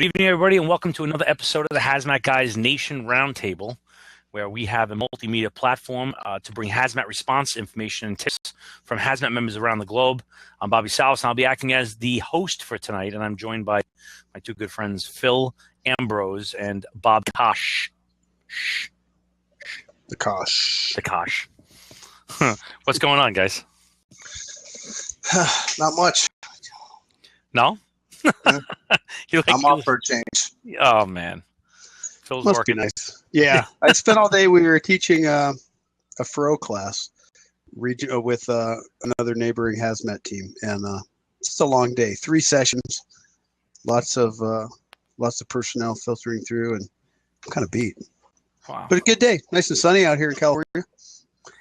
Good evening, everybody, and welcome to another episode of the Hazmat Guys Nation Roundtable, where we have a multimedia platform to bring hazmat response information and tips from hazmat members around the globe. I'm Bobby Salas, and I'll be acting as the host for tonight, and I'm joined by my two good friends, Phil Ambrose and Bob Cosh. The Cosh. The Cosh. What's going on, guys? Not much. No? I'm off for a change. Oh, man. Phil's Must working. be nice. Yeah. I spent all day, we were teaching a furrow class with another neighboring hazmat team. And it's a long day. 3 sessions. Lots of personnel filtering through, and I'm kind of beat. Wow. But a good day. Nice and sunny out here in California.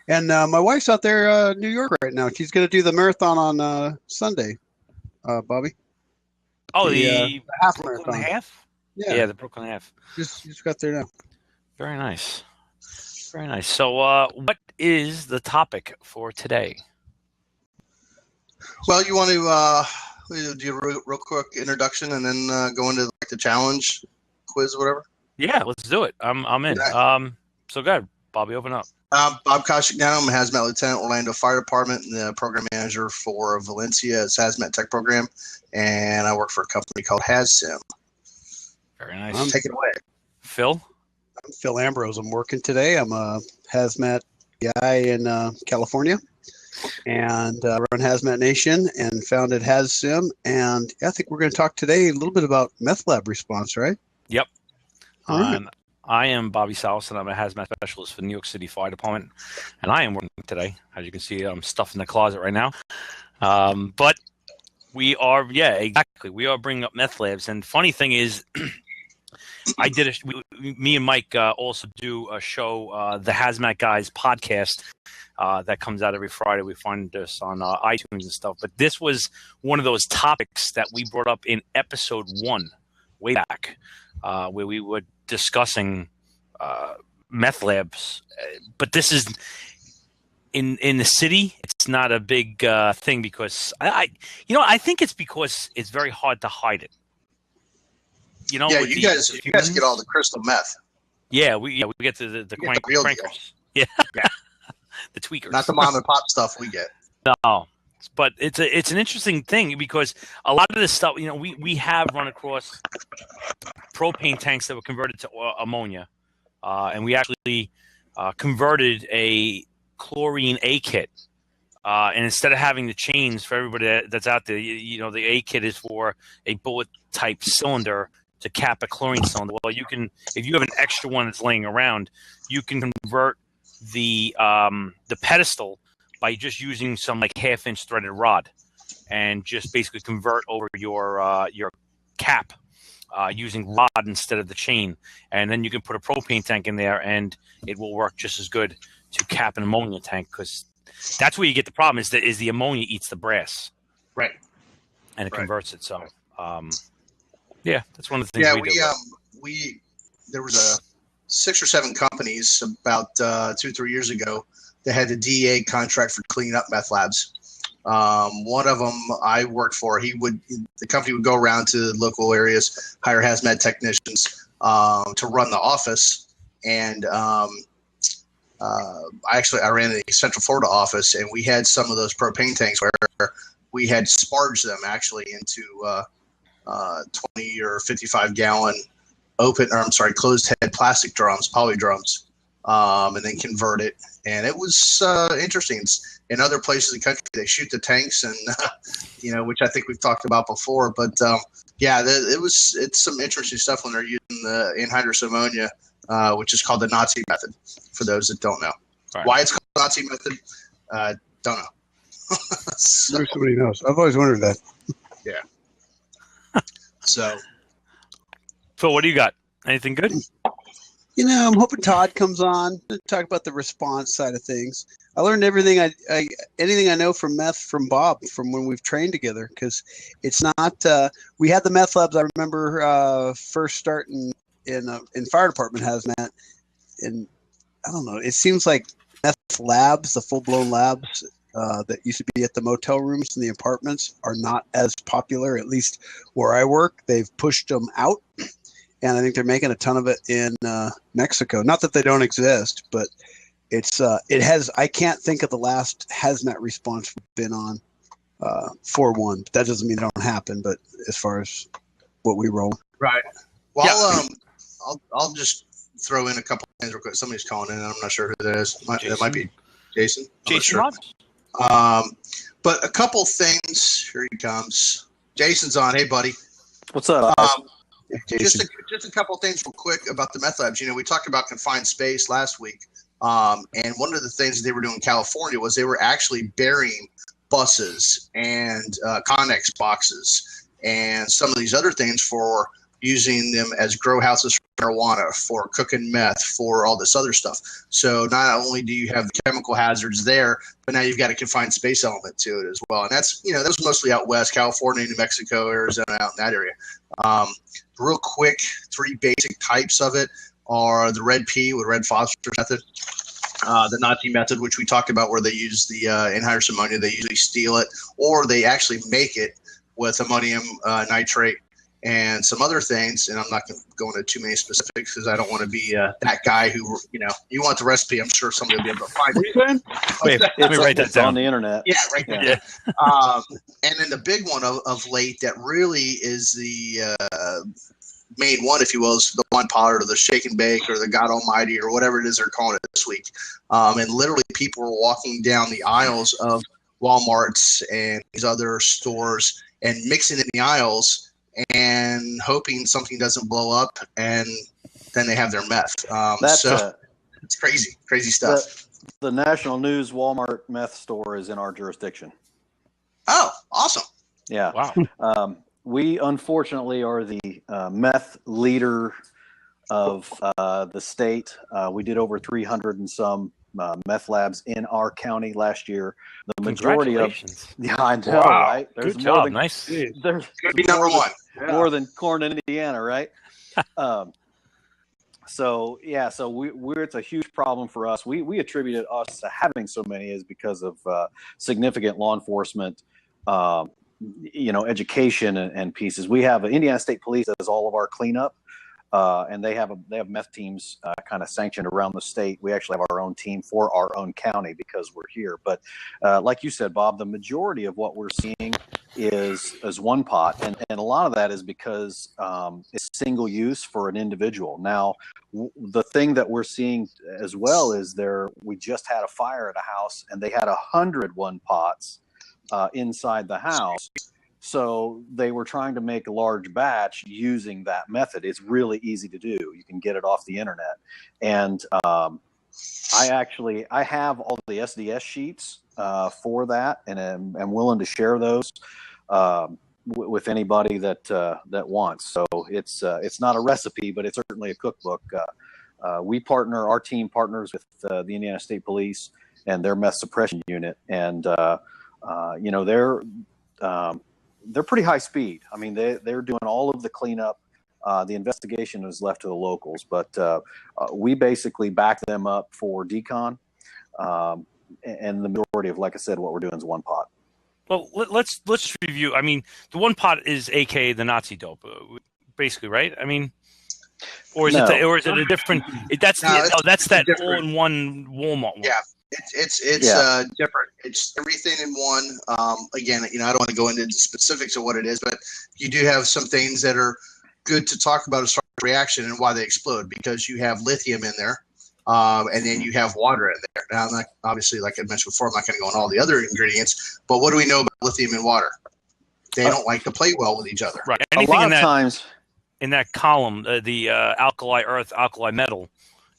And my wife's out there New York right now. She's going to do the marathon on Sunday, Bobby. Oh, the half Brooklyn marathon. half? Yeah, The Brooklyn half. Just got there now. Very nice. Very nice. So what is the topic for today? Well, you want to do a real quick introduction and then go into like the challenge, quiz, whatever? Yeah, let's do it. I'm in. Okay. So go ahead, Bobby, open up. Bob Kosh now. I'm a Hazmat Lieutenant, Orlando Fire Department, and the Program Manager for Valencia's Hazmat Tech Program, and I work for a company called HazSim. Very nice. Take it away. Phil? I'm Phil Ambrose. I'm working today. I'm a hazmat guy in California, and run Hazmat Nation and founded HazSim. And I think we're going to talk today a little bit about Meth Lab response, right? Yep. All right. I am Bobby Salas, and I'm a hazmat specialist for the New York City Fire Department, and I am working today. As you can see, I'm stuffed in the closet right now. But we are, exactly. We are bringing up meth labs, and funny thing is, me and Mike also do a show, the Hazmat Guys podcast, that comes out every Friday. We find this on iTunes and stuff. But this was one of those topics that we brought up in episode 1, way back, where we were discussing meth labs. But this is in the city. It's not a big thing because I think it's because it's very hard to hide it. Yeah, you guys get all the crystal meth. Yeah, we get the crankers. Yeah, the tweakers. Not the mom and pop stuff we get. No, but it's an interesting thing because a lot of this stuff, we have run across propane tanks that were converted to ammonia, and we actually converted a chlorine A kit. And instead of having the chains for everybody that's out there, the A kit is for a bullet type cylinder to cap a chlorine cylinder. Well, you can, if you have an extra one that's laying around, you can convert the pedestal by just using some like 1/2-inch threaded rod, and just basically convert over your cap using rod instead of the chain, and then you can put a propane tank in there, and it will work just as good to cap an ammonia tank, because that's where you get the problem is the ammonia eats the brass, right, and it converts it. So. Yeah, that's one of the things we do. There was 6 or 7 companies about 2-3 years ago that had the DEA contract for cleaning up meth labs. One of them I worked for. The company would go around to local areas, hire hazmat technicians to run the office, and I ran the Central Florida office, and we had some of those propane tanks where we had sparged them actually into 20 or 55 gallon closed head plastic drums, poly drums, and then convert it. And it was interesting. In other places in the country, they shoot the tanks, and which I think we've talked about before. But it's some interesting stuff when they're using the anhydrous ammonia, which is called the Nazi method. For those that don't know, right. Why it's called the Nazi method, don't know. Maybe somebody knows. I've always wondered that. Yeah. So, Phil, what do you got? Anything good? I'm hoping Todd comes on to talk about the response side of things. I learned everything anything I know from meth from Bob from when we've trained together, because it's not. We had the meth labs. I remember first starting in fire department hazmat, and I don't know. It seems like meth labs, the full blown labs, that used to be at the motel rooms and the apartments are not as popular, at least where I work. They've pushed them out, and I think they're making a ton of it in Mexico. Not that they don't exist, but it has. I can't think of the last hazmat response we've been on 4-1. That doesn't mean it don't happen, but as far as what we roll, right. Well, I'll just throw in a couple of things real quick. Somebody's calling in, and I'm not sure who that is. That might be Jason. Jason sure. But a couple things. Here he comes. Jason's on. Hey, buddy. What's up? Just a couple of things real quick about the meth labs. We talked about confined space last week. And one of the things that they were doing in California was they were actually burying buses and Connex boxes and some of these other things for using them as grow houses for marijuana, for cooking meth, for all this other stuff. So not only do you have the chemical hazards there, but now you've got a confined space element to it as well. And that's, that was mostly out west, California, New Mexico, Arizona, out in that area. Real quick, 3 basic types of it are the red P with red phosphorus method, the Nazi method, which we talked about, where they use the anhydrous ammonia. They usually steal it, or they actually make it with ammonium nitrate and some other things. And I'm not going to go into too many specifics because I don't want to be that guy who, you want the recipe. I'm sure somebody will be able to find it. Wait, let me write that down on the internet. Yeah, right there. Yeah. And then the big one of late that really is the main one, if you will, is the one pot or the shake and bake or the God Almighty or whatever it is they're calling it this week. And literally people are walking down the aisles of Walmarts and these other stores and mixing in the aisles and hoping something doesn't blow up, and then they have their meth. It's crazy stuff. The national news Walmart meth store is in our jurisdiction. Oh, awesome. Yeah. Wow. We unfortunately are the meth leader of the state. We did over 300 and some meth labs in our county last year. The majority of, I know, wow. Right? There's good job. Nice. There's could be number one. More than corn in Indiana, right? So we're it's a huge problem for us. We attributed us to having so many is because of significant law enforcement, education and pieces. We have Indiana State Police does all of our cleanup. And they have meth teams kind of sanctioned around the state. We actually have our own team for our own county because we're here. But like you said, Bob, the majority of what we're seeing is one pot, and a lot of that is because it's single use for an individual. Now, the thing that we're seeing as well is we just had a fire at a house, and they had 100 one pots inside the house. So they were trying to make a large batch using that method. It's really easy to do. You can get it off the internet. And I have all the SDS sheets for that, and I'm willing to share those with anybody that wants. So it's not a recipe, but it's certainly a cookbook. Our team partners with the Indiana State Police and their meth suppression unit, and they're pretty high speed. I mean, they're doing all of the cleanup. The investigation is left to the locals, but we basically back them up for decon. And the majority of, like I said, what we're doing is one pot. Well, let's review. I mean, the one pot is AKA the Nazi dope, basically, right? I mean, or is it a different? That's that all-in-one Walmart one. Yeah. It's different. It's everything in one. Again, I don't want to go into the specifics of what it is, but you do have some things that are good to talk about as far as reaction and why they explode, because you have lithium in there, and then you have water in there. Now, I'm not, obviously, like I mentioned before, I'm not going to go on all the other ingredients, but what do we know about lithium and water? They don't like to play well with each other. Right. Anything a lot of times in that column, the alkali earth, alkali metal.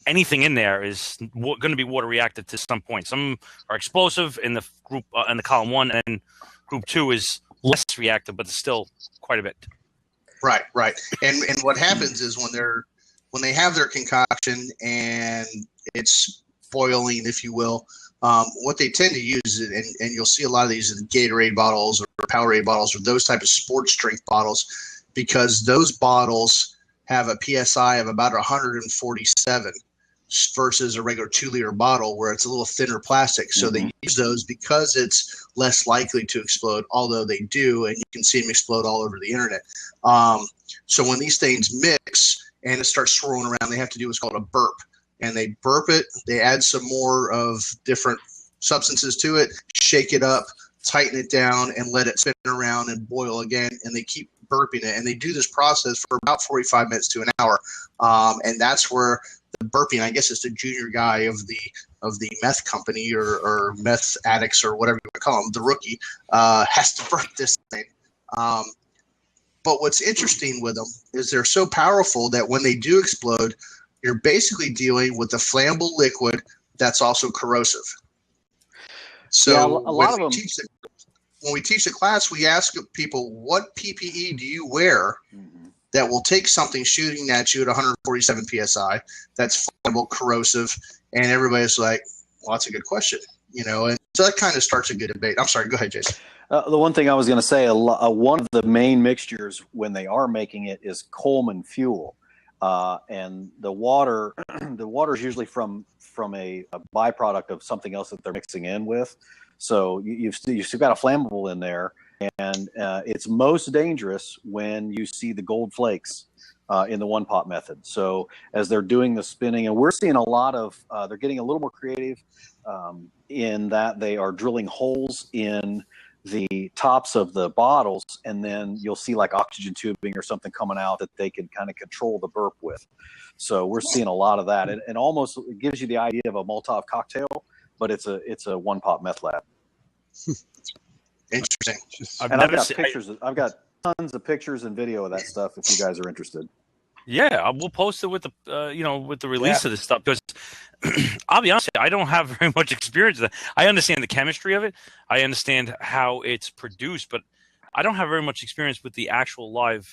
Anything in there is going to be water reactive to some point. Some are explosive in the group in the column 1, and group 2 is less reactive, but it's still quite a bit. Right. And what happens is when they have their concoction and it's boiling, if you will, what they tend to use is, and you'll see a lot of these in Gatorade bottles or Powerade bottles or those type of sports drink bottles, because those bottles have a PSI of about 147. versus a regular 2-liter bottle where it's a little thinner plastic. So they use those because it's less likely to explode, although they do, and you can see them explode all over the internet. So when these things mix and it starts swirling around, they have to do what's called a burp. And they burp it, they add some more of different substances to it, shake it up, tighten it down, and let it spin around and boil again, and they keep burping it. And they do this process for about 45 minutes to an hour. And that's where the burping, I guess it's the junior guy of the meth company or meth addicts or whatever you want to call them, the rookie, has to burp this thing. But what's interesting with them is they're so powerful that when they do explode, you're basically dealing with a flammable liquid that's also corrosive. So yeah, a lot of them. When we teach the class, we ask people, what PPE do you wear that will take something shooting at you at 147 PSI that's flammable, corrosive? And everybody's like, well, that's a good question. And so that kind of starts a good debate. I'm sorry. Go ahead, Jason. The one thing I was going to say, one of the main mixtures when they are making it is Coleman fuel. And the water is usually from a byproduct of something else that they're mixing in with. So you've still got a flammable in there, and it's most dangerous when you see the gold flakes in the one pot method. So as they're doing the spinning, and we're seeing a lot of, they're getting a little more creative in that they are drilling holes in the tops of the bottles, and then you'll see like oxygen tubing or something coming out that they can kind of control the burp with. So we're seeing a lot of that, and almost it gives you the idea of a Molotov cocktail, but it's a one pot meth lab. Interesting. I've got tons of pictures and video of that stuff if you guys are interested. Yeah, we'll post it with the with the release of this stuff, because I'll be honest, I don't have very much experience with that. I understand the chemistry of it, I understand how it's produced, but I don't have very much experience with the actual live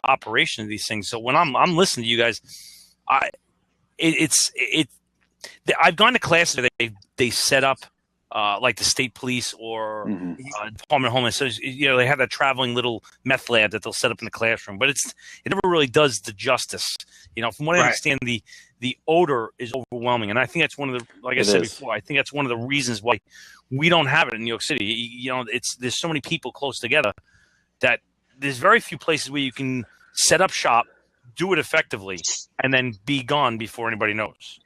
operation of these things. So when I'm listening to you guys, I've gone to classes where they set up like the state police or Department of Homeland Security. So, they have that traveling little meth lab that they'll set up in the classroom, but it never really does the justice. From what I understand, the odor is overwhelming, and I think that's one of the, like I said before, I think that's one of the reasons why we don't have it in New York City. There's so many people close together that there's very few places where you can set up shop, do it effectively, and then be gone before anybody knows.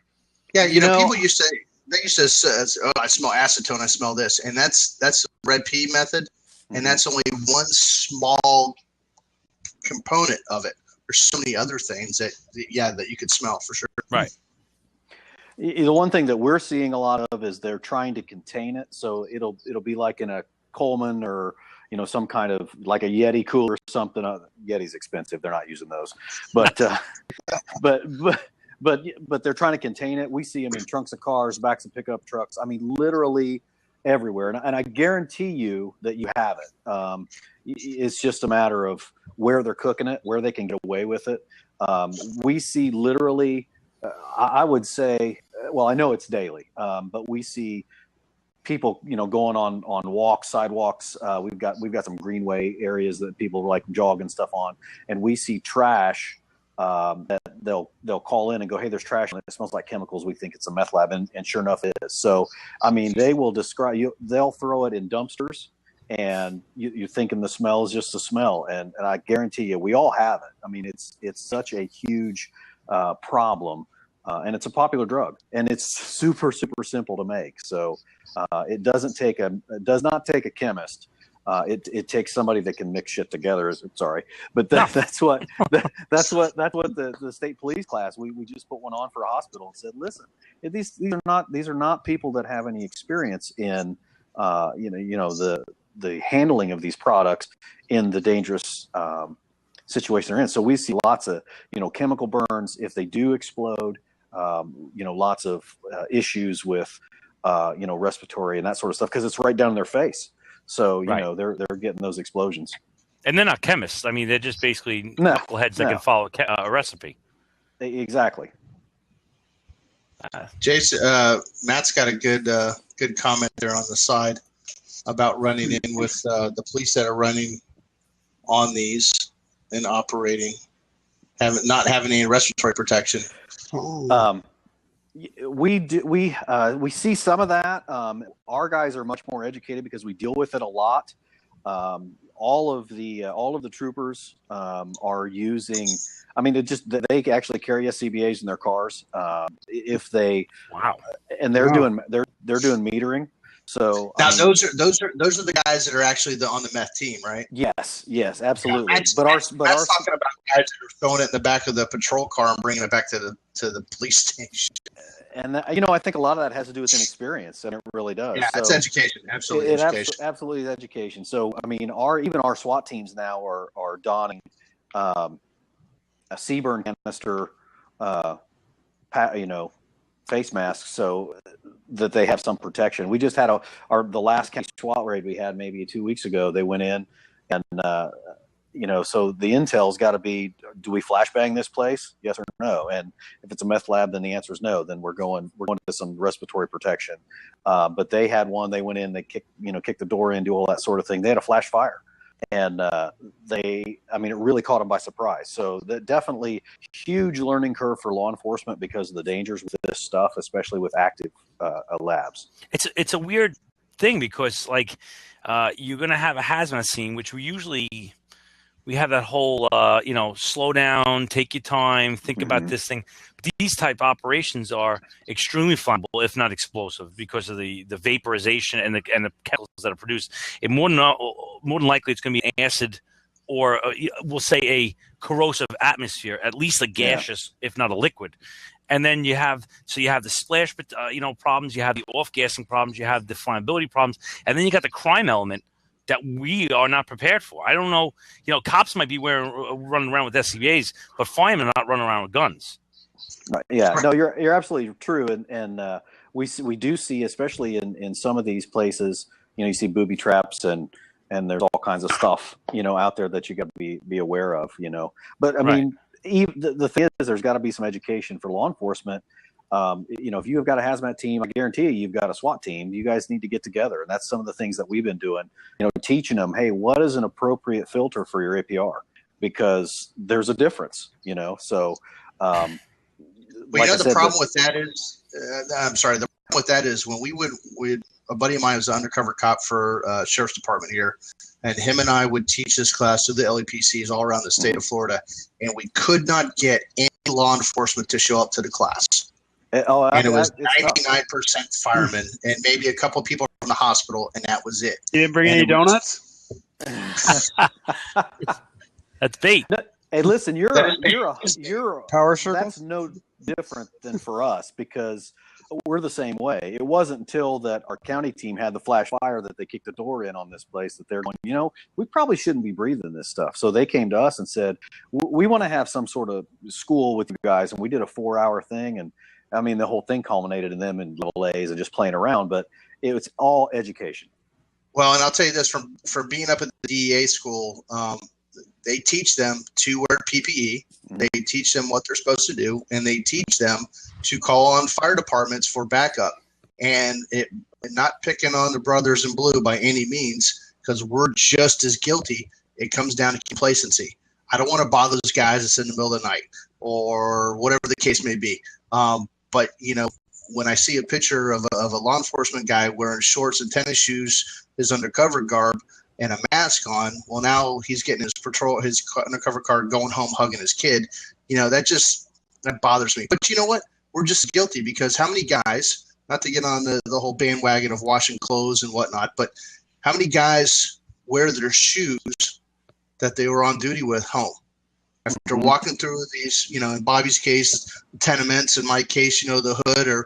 Yeah, people used to say. They used to say, "Oh, I smell acetone. I smell this," and that's the red pea method, and that's only one small component of it. There's so many other things that you could smell for sure. Right. The one thing that we're seeing a lot of is they're trying to contain it, so it'll be like in a Coleman or some kind of like a Yeti cooler or something. Yeti's expensive; they're not using those, but But they're trying to contain it. We see them in trunks of cars, backs of pickup trucks. I mean, literally everywhere. And I guarantee you that you have it. It's just a matter of where they're cooking it, where they can get away with it. We see literally, I would say, well, I know it's daily, but we see people, going on sidewalks. We've got some greenway areas that people like jog and stuff on, and we see trash. That they'll call in and go, hey, there's trash and it smells like chemicals. We think it's a meth lab, and sure enough it is. So, I mean, they will describe you. They'll throw it in dumpsters, and you're thinking the smell is just a smell, and I guarantee you, we all have it. I mean, it's such a huge problem, and it's a popular drug, and it's super simple to make. So, it does not take a chemist. It takes somebody that can mix shit together. Sorry, but that's what the state police class. We just put one on for a hospital and said, listen, these are not people that have any experience in the handling of these products in the dangerous situation they're in. So we see lots of chemical burns if they do explode. Lots of issues with respiratory and that sort of stuff because it's right down in their face. So, they're getting those explosions. And they're not chemists. I mean, they're just basically knuckleheads that can follow a recipe. Exactly. Jason, Matt's got a good comment there on the side about running in with the police that are running on these and operating, not having any respiratory protection. We see some of that. Our guys are much more educated because we deal with it a lot. All of the troopers are using. I mean, they actually carry SCBA's in their cars. If they and they're doing metering. So now those are the guys that are actually on the meth team, right? Yes, absolutely. Yeah, Matt's talking about guys that are throwing it in the back of the patrol car and bringing it back to the police station. And I think a lot of that has to do with inexperience, and it really does. Yeah, it's education. Absolutely, education. Absolutely is education. So I mean, our SWAT teams now are donning a CBurn canister, face masks, so that they have some protection. We just had the last county SWAT raid we had maybe 2 weeks ago. They went in and so the intel's got to be: do we flashbang this place? Yes or no? And if it's a meth lab, then the answer is no. Then we're going to some respiratory protection. But they had one. They went in. They kicked the door in, do all that sort of thing. They had a flash fire, and it really caught them by surprise. So that definitely huge learning curve for law enforcement because of the dangers with this stuff, especially with active labs. It's a weird thing because you're going to have a hazmat scene, which we have that whole, slow down, take your time, think about this thing. But these type operations are extremely flammable, if not explosive, because of the vaporization and the chemicals that are produced. And more than likely, it's going to be an acid or we'll say a corrosive atmosphere, at least a gaseous, if not a liquid. And then you have the splash, problems. You have the off-gassing problems. You have the flammability problems, and then you got the crime element that we are not prepared for. I don't know. Cops might be running around with SCBAs, but firemen are not running around with guns. Right. Yeah. No, you're absolutely true, and we do see, especially in some of these places, you see booby traps and there's all kinds of stuff out there that you got to be aware of. But I mean, the thing is, there's got to be some education for law enforcement. If you've got a hazmat team, I guarantee you've got a SWAT team. You guys need to get together, and that's some of the things that we've been doing. Teaching them, hey, what is an appropriate filter for your APR? Because there's a difference. So. The problem with that is, I'm sorry. The problem with that is when a buddy of mine was an undercover cop for sheriff's department here, and him and I would teach this class to the LEPCs all around the state of Florida, and we could not get any law enforcement to show up to the class. And it was 99% firemen and maybe a couple of people from the hospital, and that was it. You didn't bring any donuts? That's bait. Hey, listen, you're power circle. That's no different than for us because we're the same way. It wasn't until that our county team had the flash fire that they kicked the door in on this place that they're going, we probably shouldn't be breathing this stuff. So they came to us and said, we want to have some sort of school with you guys. And we did a 4-hour thing. And I mean, the whole thing culminated in them in level A's and just playing around, but it was all education. Well, and I'll tell you this for being up at the DEA school, they teach them to wear PPE. They teach them what they're supposed to do, and they teach them to call on fire departments for backup. And not picking on the brothers in blue by any means, because we're just as guilty. It comes down to complacency. I don't want to bother those guys that's in the middle of the night or whatever the case may be. But when I see a picture of a law enforcement guy wearing shorts and tennis shoes, his undercover garb, and a mask on, well, now he's getting his undercover card, going home, hugging his kid. That bothers me. But you know what? We're just guilty because how many guys, not to get on the whole bandwagon of washing clothes and whatnot, but how many guys wear their shoes that they were on duty with home? After walking through these, in Bobby's case, tenements, in my case, the hood, or,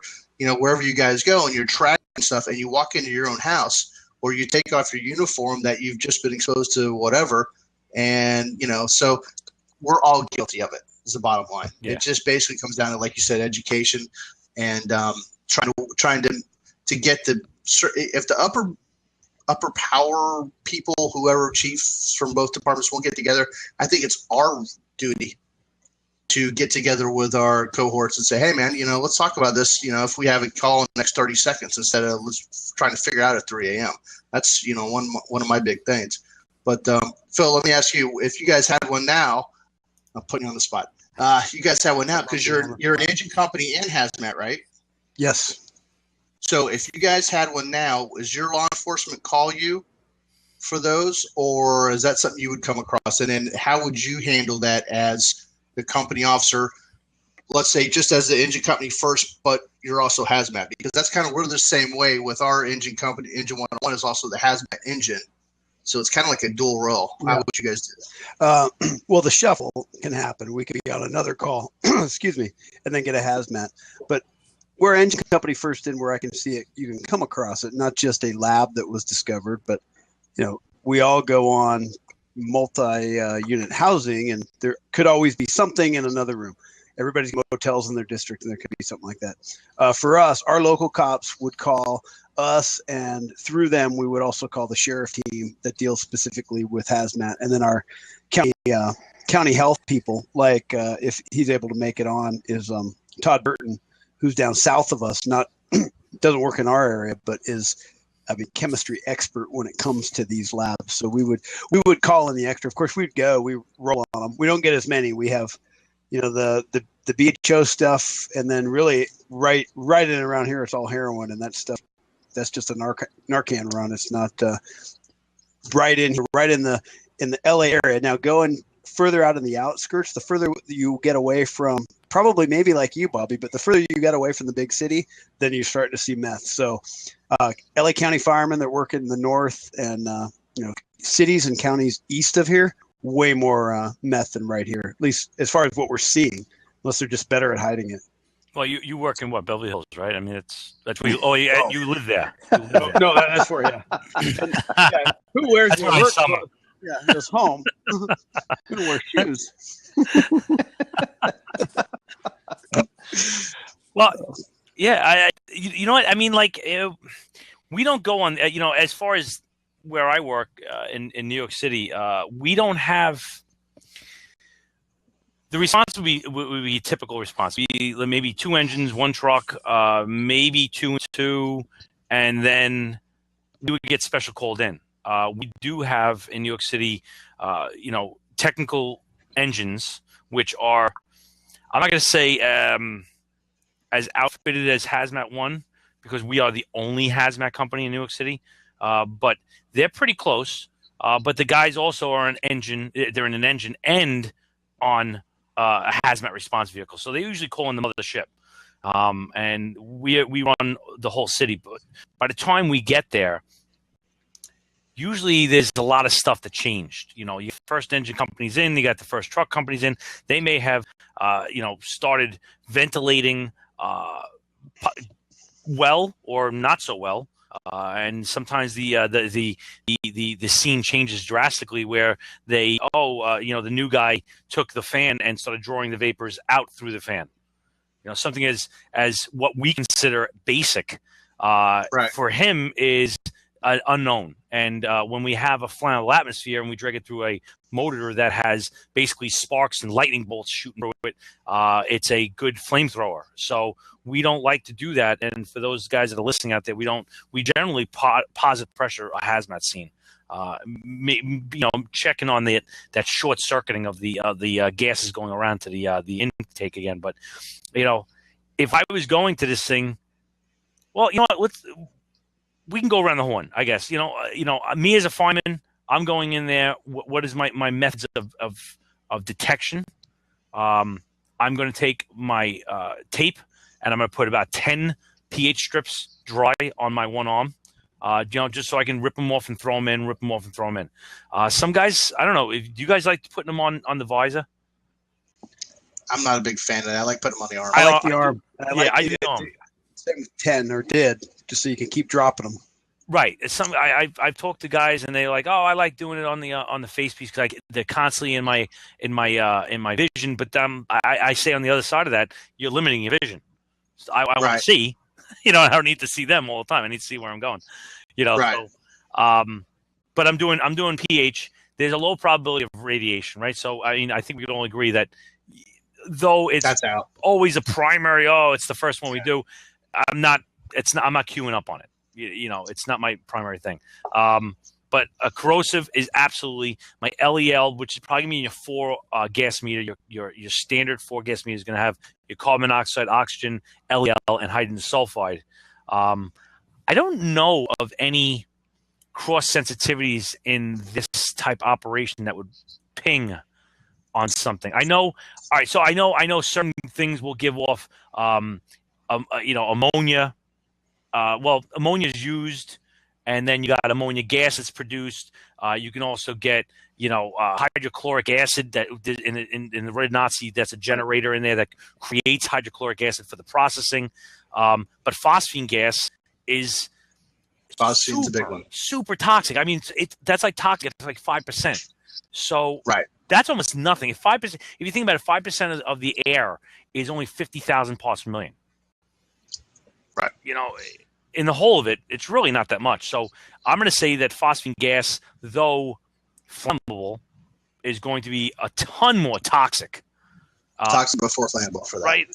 wherever you guys go, and you're tracking stuff, and you walk into your own house, or you take off your uniform that you've just been exposed to whatever. And, so we're all guilty of it is the bottom line. Yeah. It just basically comes down to, like you said, education and trying to get if the upper power people, whoever chiefs from both departments won't get together, I think it's our duty to get together with our cohorts and say, hey, man, let's talk about this. If we have a call in the next 30 seconds instead of trying to figure out at 3 a.m. That's, one of my big things. But, Phil, let me ask you, if you guys have one now, I'm putting you on the spot. You guys have one now because you're an engine company in Hazmat, right? Yes. So if you guys had one now, is your law enforcement call you for those, or is that something you would come across? And then how would you handle that as the company officer? Let's say just as the engine company first, but you're also hazmat, because that's kind of, we're the same way with our engine company. Engine 101 is also the hazmat engine. So it's kind of like a dual role. How would you guys do that? Well, the shuffle can happen. We could be on another call, excuse me, and then get a hazmat. But we're engine company first in where I can see it. You can come across it, not just a lab that was discovered, but, you know, we all go on multi-unit housing, and there could always be something in another room. Everybody's got motels in their district, and there could be something like that. For us, our local cops would call us, and through them, we would also call the sheriff team that deals specifically with hazmat, and then our county health people. Like if he's able to make it on, is Todd Burton, who's down south of us. Not doesn't work in our area, but is chemistry expert when it comes to these labs. So we would call in the extra. Of course, we roll on them. We don't get as many. We have, you know, the BHO stuff, and then really right in and around here, it's all heroin, and that stuff. That's just a Narcan run. It's not right in the LA area. Now going further out in the outskirts, the further you get away from, probably maybe like you, Bobby, but the further you get away from the big city, then you start to see meth. So LA County firemen that work in the north and you know, cities and counties east of here, way more meth than right here, at least as far as what we're seeing, unless they're just better at hiding it. Well, you work in what, Beverly Hills, right? I mean, that's where you. Oh, yeah, you live there. No, that's where. Yeah. Who wears that's your my work summer. clothes? Yeah, goes home. Who wears shoes? Well, yeah, you know what I mean. Like, we don't go on. You know, as far as where I work in New York City, we don't have. The response would be a typical response. Maybe 2 engines, 1 truck, maybe 2 and 2, and then we would get special called in. We do have in New York City, you know, technical engines, which are, I'm not going to say as outfitted as Hazmat 1, because we are the only hazmat company in New York City, but they're pretty close. But the guys also are they're in an engine and on a hazmat response vehicle. So they usually call in the mothership. And we run the whole city. But by the time we get there, usually there's a lot of stuff that changed. You know, your first engine company's in, you got the first truck companies in. They may have, you know, started ventilating well or not so well. And sometimes the scene changes drastically, where you know, the new guy took the fan and started drawing the vapors out through the fan. You know, something as what we consider basic for him is unknown. And when we have a flammable atmosphere and we drag it through a motor that has basically sparks and lightning bolts shooting through it, it's a good flamethrower. So we don't like to do that. And for those guys that are listening out there, we generally positive pressure a hazmat scene. You know, checking on that short circuiting of the gases going around to the intake again. But you know, if I was going to this thing, well, you know what, we can go around the horn, I guess. You know, me as a fireman, I'm going in there. What is my methods of detection? I'm going to take my tape, and I'm going to put about 10 pH strips dry on my one arm. You know, just so I can rip them off and throw them in, rip them off and throw them in. Some guys, I don't know. Do you guys like putting them on the visor? I'm not a big fan of that. I like putting them on the arm. I like the arm. I do. Same with 10 or did, just so you can keep dropping them. Right. I've talked to guys and they're like, oh, I like doing it on the face piece because they're constantly in my vision. But I say on the other side of that, you're limiting your vision. So I want to see. You know, I don't need to see them all the time. I need to see where I'm going. You know. Right. So, but I'm doing pH. There's a low probability of radiation, right? So I mean, I think we can all agree that though it's always a primary. Oh, it's the first one we do. I'm not queuing up on it. You know, it's not my primary thing. But a corrosive is absolutely my LEL, which is probably going to be your 4 gas meter. Your standard 4 gas meter is going to have your carbon monoxide, oxygen, LEL, and hydrogen sulfide. I don't know of any cross sensitivities in this type operation that would ping on something. I know. All right, so I know certain things will give off, ammonia. Ammonia is used, and then you got ammonia gas that's produced. You can also get, hydrochloric acid that in the Red Nazi, that's a generator in there that creates hydrochloric acid for the processing. But phosphine gas is Phosphine's a big one. Super toxic. I mean, that's like toxic. It's like 5%. So right. That's almost nothing. If 5%, if you think about it, 5% of the air is only 50,000 parts per million. Right. In the whole of it, it's really not that much. So I'm going to say that phosphine gas, though flammable, is going to be a ton more toxic. Toxic before flammable for that. Right.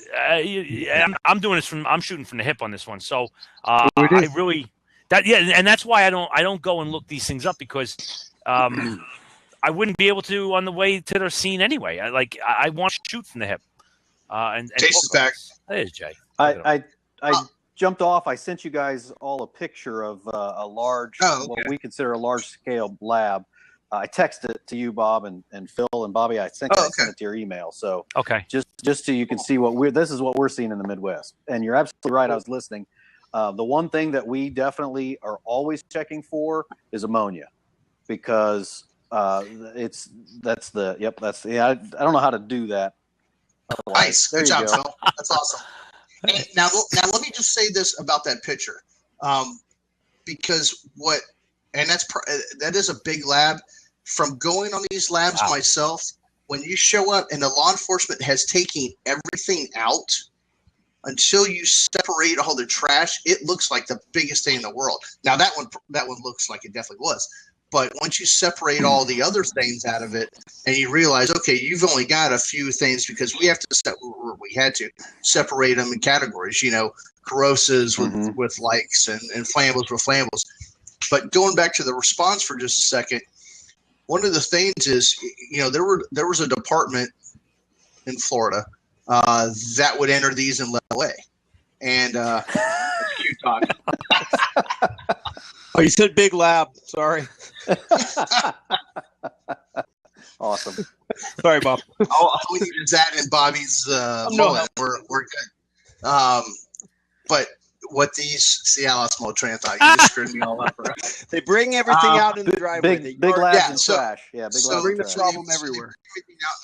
I'm doing this I'm shooting from the hip on this one. So I really and that's why I don't go and look these things up, because I wouldn't be able to on the way to their scene anyway. I want to shoot from the hip. And Chase is back. That is Jay. I jumped off. I sent you guys all a picture of a large, what we consider a large scale lab. I texted it to you, Bob, and Phil and Bobby. I sent it to your email. So just so you can see this is what we're seeing in the Midwest. And you're absolutely right. I was listening. The one thing that we definitely are always checking for is ammonia, because I don't know how to do that. Otherwise. Nice. Good job, Phil. That's awesome. And now let me just say this about that picture, because that is a big lab. From going on these labs myself, when you show up and the law enforcement has taken everything out, until you separate all the trash, it looks like the biggest thing in the world. Now that one looks like it definitely was. But once you separate all the other things out of it, and you realize, okay, you've only got a few things, because we had to separate them in categories. Corrosives with likes and flammables with flammables. But going back to the response for just a second, one of the things is, there was a department in Florida that would enter these in level A, and cute talk. Oh, you said big lab. Sorry. Awesome. Sorry, Bob. All we need is that in Bobby's moment. We're good. But what these I lost my train of thought. You just screwed me all up. Right? They bring everything out in the driveway. Big labs and trash. Yeah, big labs. Bring the problem everywhere.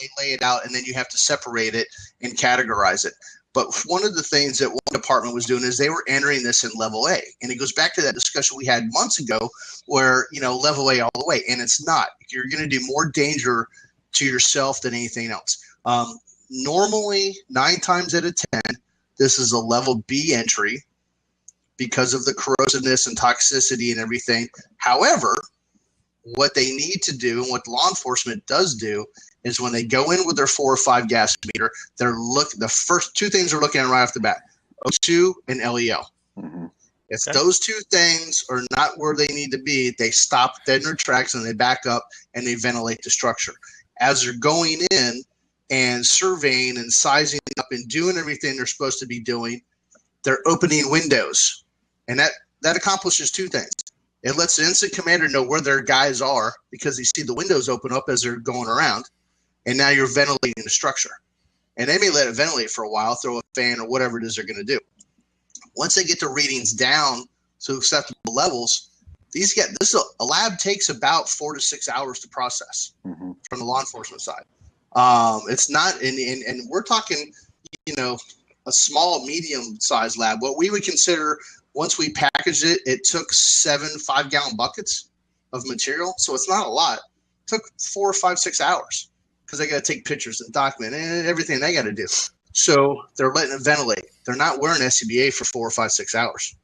They lay it out, and then you have to separate it and categorize it. But one of the things that one department was doing is they were entering this in level A. And it goes back to that discussion we had months ago where, level A all the way. And it's not. You're going to do more danger to yourself than anything else. Normally, 9 times out of 10, this is a level B entry because of the corrosiveness and toxicity and everything. However, what they need to do and what law enforcement does do is when they go in with their 4 or 5 gas meter, the first 2 things they're looking at right off the bat, O2 and LEL. Mm-hmm. If those 2 things are not where they need to be, they stop dead in their tracks and they back up and they ventilate the structure. As they're going in and surveying and sizing up and doing everything they're supposed to be doing, they're opening windows. And that accomplishes 2 things. It lets the incident commander know where their guys are because they see the windows open up as they're going around. And now you're ventilating the structure. And they may let it ventilate for a while, throw a fan or whatever it is they're going to do. Once they get the readings down to acceptable levels, a lab takes about 4 to 6 hours to process from the law enforcement side. It's not, and we're talking, a small, medium-sized lab. What we would consider, once we packaged it, it took 7 5-gallon buckets of material. So it's not a lot. It took 4, 5, 6 hours because they got to take pictures and document and everything they got to do. So they're letting it ventilate. They're not wearing SCBA for 4, 5, 6 hours.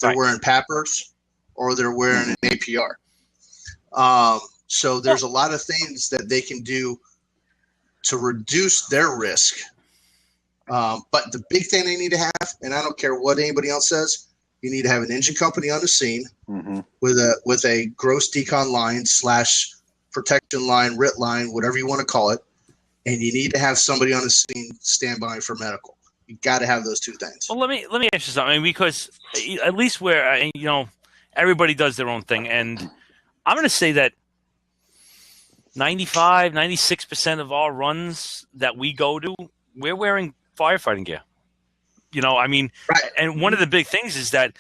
They're wearing PAPRs or they're wearing an APR. So there's a lot of things that they can do to reduce their risk. But the big thing they need to have, and I don't care what anybody else says, You need to have an engine company on the scene Mm-hmm. with a gross decon line / protection line, RIT line, whatever you want to call it. And you need to have somebody on the scene standby for medical. You got to have those two things. Well, let me ask you something, because at least where everybody does their own thing, and I'm going to say that 96% of all runs that we go to, we're wearing firefighting gear. Right. And one of the big things is that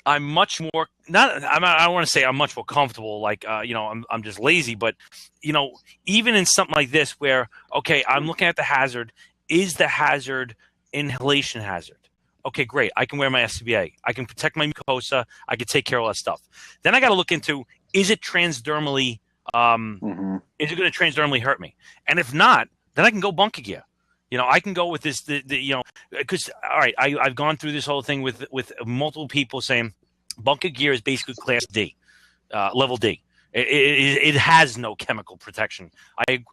I'm much more I don't want to say I'm much more comfortable, like I'm just lazy, but even in something like this where, okay, I'm looking at the hazard, is the hazard inhalation hazard? Okay, great. I can wear my SCBA. I can protect my mucosa. I can take care of all that stuff. Then I got to look into, is it transdermally, is it going to transdermally hurt me? And if not, then I can go bunker gear. I can go with this, because, all right, I've gone through this whole thing with multiple people saying bunker gear is basically class D, level D. It has no chemical protection.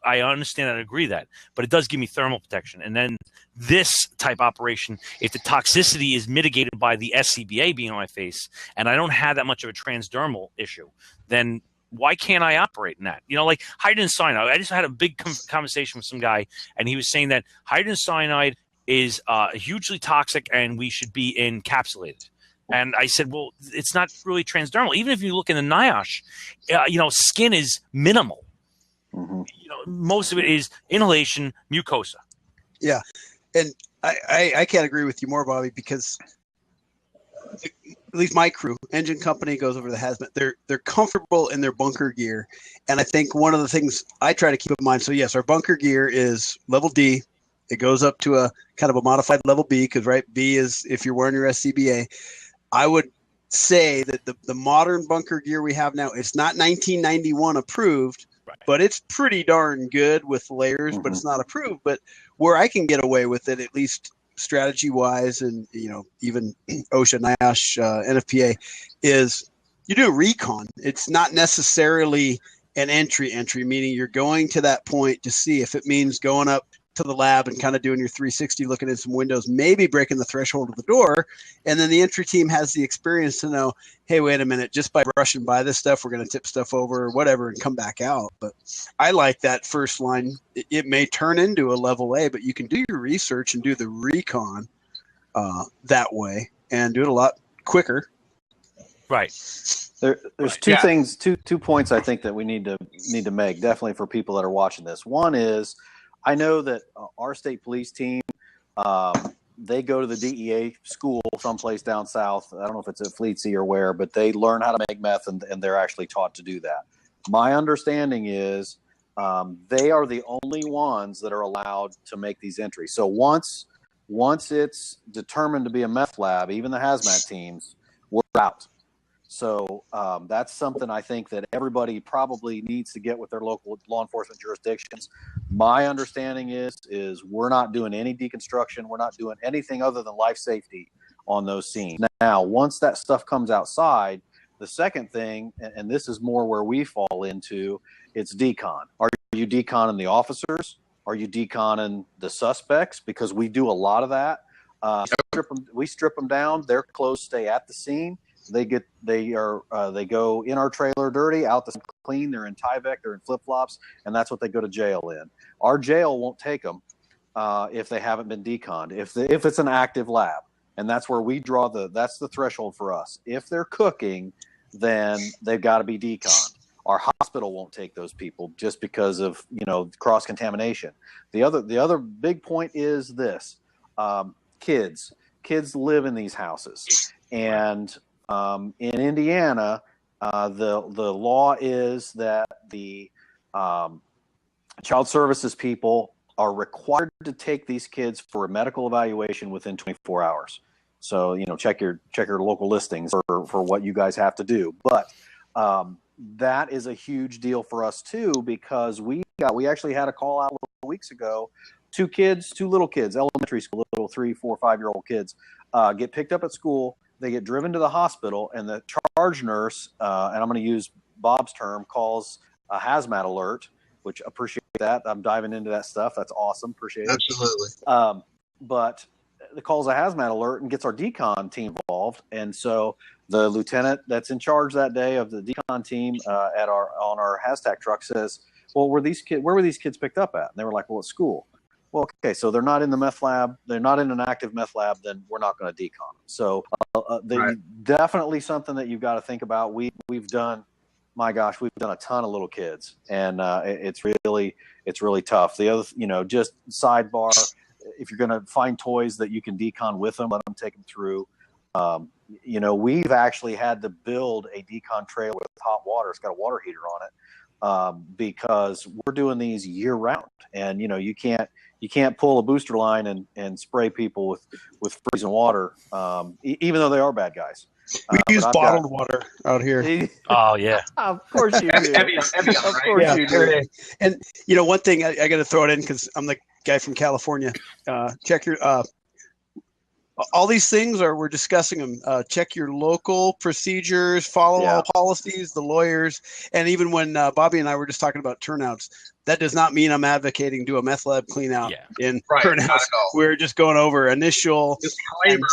I understand and agree that, but it does give me thermal protection. And then this type operation, if the toxicity is mitigated by the SCBA being on my face, and I don't have that much of a transdermal issue, then why can't I operate in that? Like hydrogen cyanide. I just had a big conversation with some guy, and he was saying that hydrogen cyanide is hugely toxic, and we should be encapsulated. And I said, well, it's not really transdermal. Even if you look in the NIOSH, skin is minimal. Mm-hmm. Most of it is inhalation, mucosa. Yeah, and I can't agree with you more, Bobby, because at least my crew, engine company, goes over the hazmat. They're comfortable in their bunker gear, and I think one of the things I try to keep in mind. So yes, our bunker gear is level D. It goes up to a kind of a modified level B, because B is if you're wearing your SCBA. I would say that the modern bunker gear we have now, it's not 1991 approved, right, but it's pretty darn good with layers, but it's not approved. But where I can get away with it, at least strategy-wise, and even OSHA, NIOSH, NFPA, is you do a recon. It's not necessarily an entry, meaning you're going to that point to see if it means going up to the lab and kind of doing your 360, looking at some windows, maybe breaking the threshold of the door. And then the entry team has the experience to know, hey, wait a minute, just by brushing by this stuff, we're going to tip stuff over or whatever and come back out. But I like that first line. It may turn into a level A, but you can do your research and do the recon that way and do it a lot quicker. Right. There's two things, two points I think that we need to make, definitely for people that are watching this. One is, I know that our state police team, they go to the DEA school someplace down south. I don't know if it's at Fleetsy or where, but they learn how to make meth, and they're actually taught to do that. My understanding is they are the only ones that are allowed to make these entries. So once it's determined to be a meth lab, even the hazmat teams, we're out. So that's something I think that everybody probably needs to get with their local law enforcement jurisdictions. My understanding is we're not doing any deconstruction. We're not doing anything other than life safety on those scenes. Now, once that stuff comes outside, the second thing, and this is more where we fall into, it's decon. Are you deconning the officers? Are you deconning the suspects? Because we do a lot of that. We strip them down. Their clothes stay at the scene. They go in our trailer dirty, out the clean. They're in Tyvek, they're in flip flops, and that's what they go to jail in. Our jail won't take them if they haven't been deconned. If it's an active lab, and that's where we draw that's the threshold for us. If they're cooking, then they've got to be deconned. Our hospital won't take those people just because of cross contamination. The other big point is this: kids live in these houses, and in Indiana, the law is that the child services people are required to take these kids for a medical evaluation within 24 hours. So, check your local listings for what you guys have to do. But that is a huge deal for us too, because we actually had a call out a couple weeks ago. Two little kids, elementary school, little 3, 4, 5-year-old kids, get picked up at school. They get driven to the hospital, and the charge nurse, and I'm going to use Bob's term, calls a hazmat alert, which appreciate that. I'm diving into that stuff. That's awesome. Appreciate it. Absolutely. But calls a hazmat alert and gets our decon team involved. And so the lieutenant that's in charge that day of the decon team on our Haztac truck says, well, where were these kids picked up at? And they were like, well, at school. Well, okay, so they're not in the meth lab. They're not in an active meth lab. Then we're not going to decon them. So definitely something that you've got to think about. We've done, my gosh, we've done a ton of little kids, and it's really tough. The other, just sidebar, if you're going to find toys that you can decon with them, let them take them through. We've actually had to build a decon trailer with hot water. It's got a water heater on it because we're doing these year round, and you can't pull a booster line and spray people with freezing water, even though they are bad guys. We use bottled water out here. Oh yeah, of course you do. Of course you do. And one thing I got to throw it in because I'm the guy from California. Check your all these things we're discussing them. Check your local procedures, follow all policies, the lawyers, and even when Bobby and I were just talking about turnouts, that does not mean I'm advocating do a meth lab clean out in turnouts. We're just going over initial disclaimer.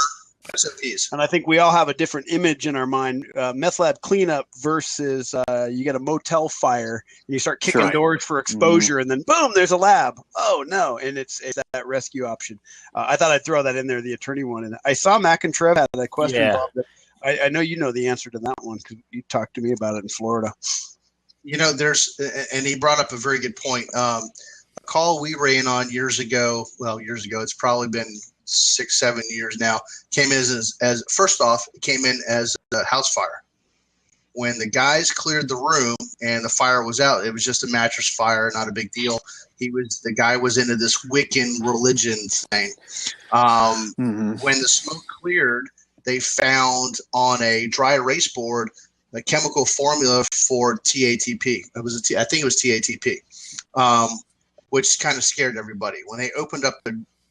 And I think we all have a different image in our mind. Meth lab cleanup versus you get a motel fire and you start kicking doors for exposure, and then boom, there's a lab. Oh no, and it's that rescue option. I thought I'd throw that in there, the attorney one. And I saw Mac and Trev had a question, Bob, that I know you know the answer to that one because you talked to me about it in Florida. And he brought up a very good point. A call we ran on years ago, it's probably been 6-7 years now, came in as first off, it came in as a house fire. When the guys cleared the room and the fire was out, it was just a mattress fire, not a big deal. The guy was into this Wiccan religion thing. When the smoke cleared, they found on a dry erase board a chemical formula for TATP. I think it was TATP, which kind of scared everybody. When they opened up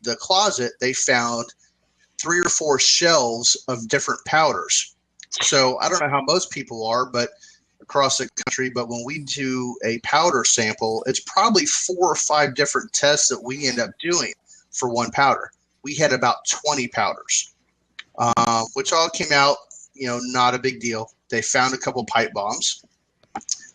the closet, they found 3 or 4 shelves of different powders. So I don't know how most people are, but across the country, but when we do a powder sample, it's probably 4 or 5 different tests that we end up doing for one powder. We had about 20 powders, which all came out, not a big deal. They found a couple pipe bombs,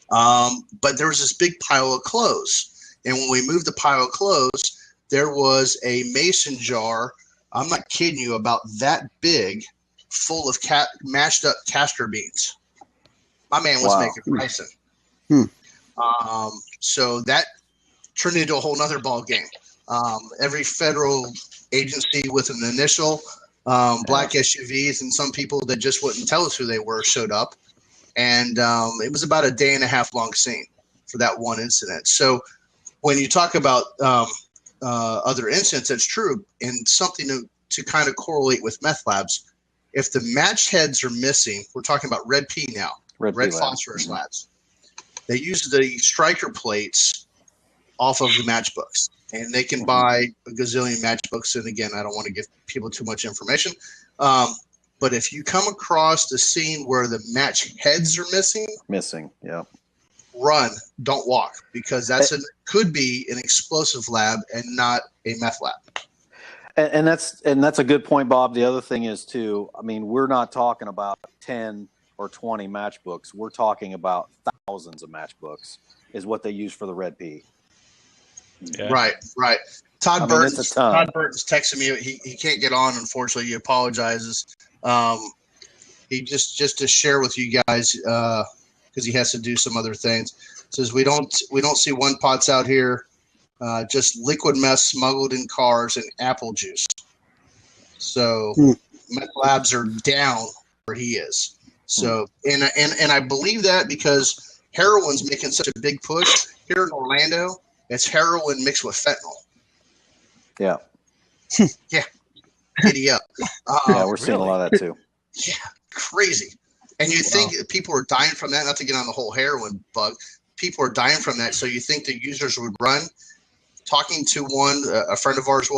but there was this big pile of clothes. And when we moved the pile of clothes, there was a mason jar, I'm not kidding you, about that big, full of mashed up castor beans. My man was making ricin. So that turned into a whole nother ball game. Every federal agency with an initial, black SUVs, and some people that just wouldn't tell us who they were showed up. And it was about a 1.5 day long scene for that one incident. So when you talk about other incidents, that's true. And something to kind of correlate with meth labs, if the match heads are missing, we're talking about red P now, red phosphorus labs. They use the striker plates off of the matchbooks, and they can buy a gazillion matchbooks. And again, I don't want to give people too much information. But if you come across the scene where the match heads are missing, run, don't walk, because could be an explosive lab and not a meth lab. And that's a good point, Bob. The other thing is too, I mean, we're not talking about 10 or 20 matchbooks. We're talking about thousands of matchbooks is what they use for the red P. Yeah. Right. Todd Burton's texting me. He can't get on, unfortunately. He apologizes. He just to share with you guys, because he has to do some other things. Says we don't see one pots out here. Just liquid meth smuggled in cars and apple juice. So meth labs are down where he is. So and I believe that because heroin's making such a big push here in Orlando. It's heroin mixed with fentanyl. Yeah. Yeah. Giddy up. Yeah, we're seeing a lot of that too. Yeah, crazy. And you think people are dying from that? Not to get on the whole heroin bug. People are dying from that. So you think the users would run? Talking to one, a friend of ours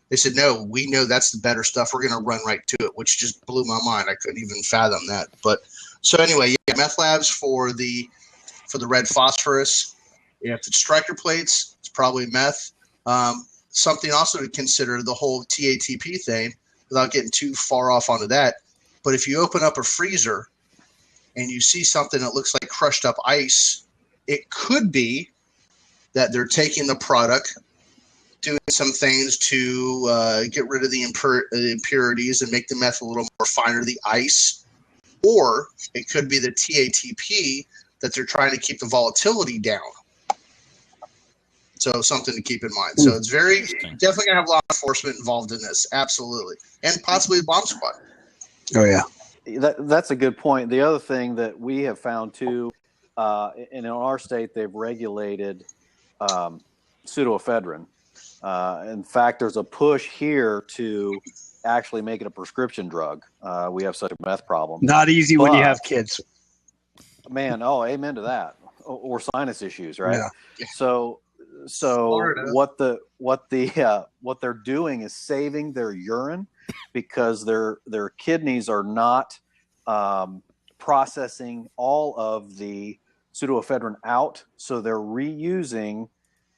they said, no, we know that's the better stuff. We're going to run right to it, which just blew my mind. I couldn't even fathom that. But so anyway, meth labs for the red phosphorus. If it's striker plates, it's probably meth. something also to consider, the whole TATP thing, without getting too far off onto that. But if you open up a freezer and you see something that looks like crushed up ice, it could be that they're taking the product, doing some things to get rid of the impurities and make the meth a little more finer, the ice. Or it could be the TATP that they're trying to keep the volatility down. So something to keep in mind. So it's very definitely going to have law enforcement involved in this. Absolutely. And possibly the bomb squad. Oh, yeah. That's a good point. The other thing that we have found too, and in our state, they've regulated pseudoephedrine. In fact, there's a push here to actually make it a prescription drug. We have such a meth problem. Not easy when you have kids. Man, amen to that. Or sinus issues, right? Yeah. So what they're doing is saving their urine because their kidneys are not processing all of the pseudoephedrine out, so they're reusing